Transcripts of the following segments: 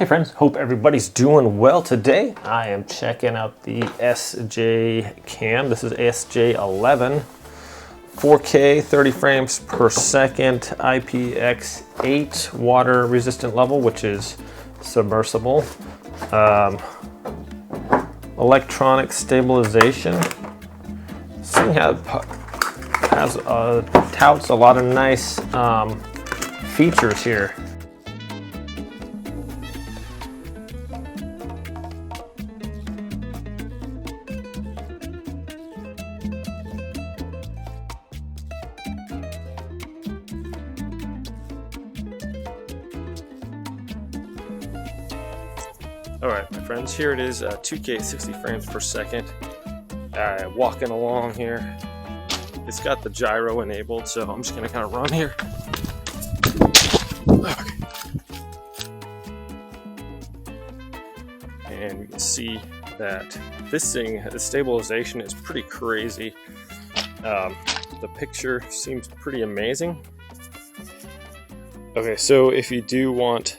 Hey friends, hope everybody's doing well today. I am checking out the SJCAM. This is SJ11, 4K, 30 frames per second, IPX8 water resistant level, which is submersible. Electronic stabilization. This thing touts a lot of nice features here. All right, my friends, here it is, 2K 60 frames per second. Walking along here. It's got the gyro enabled, so I'm just gonna kind of run here. Okay. And you can see that this thing, the stabilization is pretty crazy. The picture seems pretty amazing. Okay, so if you do want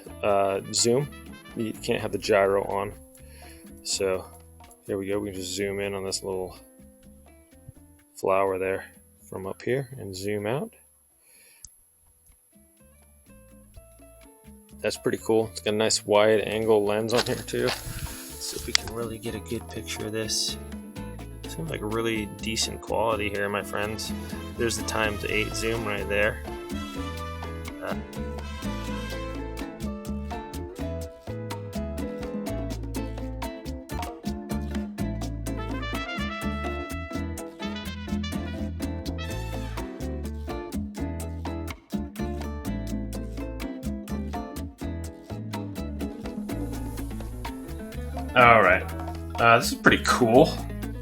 zoom, you can't have the gyro on. So here we go, we can just zoom in on this little flower there from up here and zoom out. That's pretty cool. It's got a nice wide angle lens on here too. See if we can really get a good picture of this. Seems like a really decent quality here, my friends. There's the ×8 zoom right there. All right, this is pretty cool.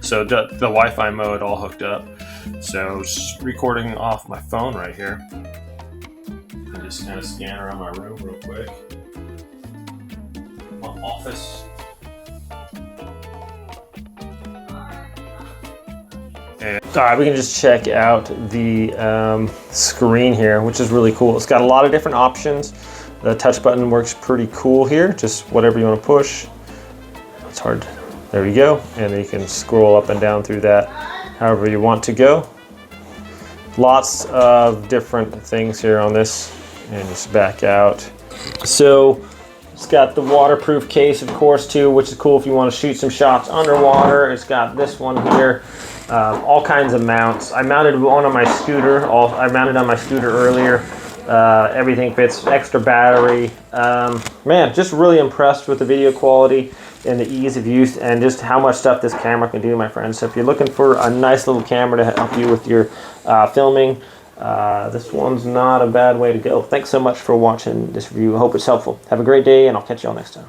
So the Wi-Fi mode all hooked up. So just recording off my phone right here. I just kind of scan around my room real quick. My office. And all right, we can just check out the screen here, which is really cool. It's got a lot of different options. The touch button works pretty cool here. Just whatever you want to push. It's hard. There we go. And then you can scroll up and down through that however you want to go. Lots of different things here on this. And just back out. So it's got the waterproof case, of course, too, which is cool if you want to shoot some shots underwater. It's got this one here. All kinds of mounts. I mounted one on my scooter. I mounted on my scooter earlier. Everything fits. Extra battery. Man, just really impressed with the video quality and the ease of use and just how much stuff this camera can do, my friends. So if you're looking for a nice little camera to help you with your filming, this one's not a bad way to go. Thanks so much for watching this review. I hope it's helpful. Have a great day, and I'll catch you all next time.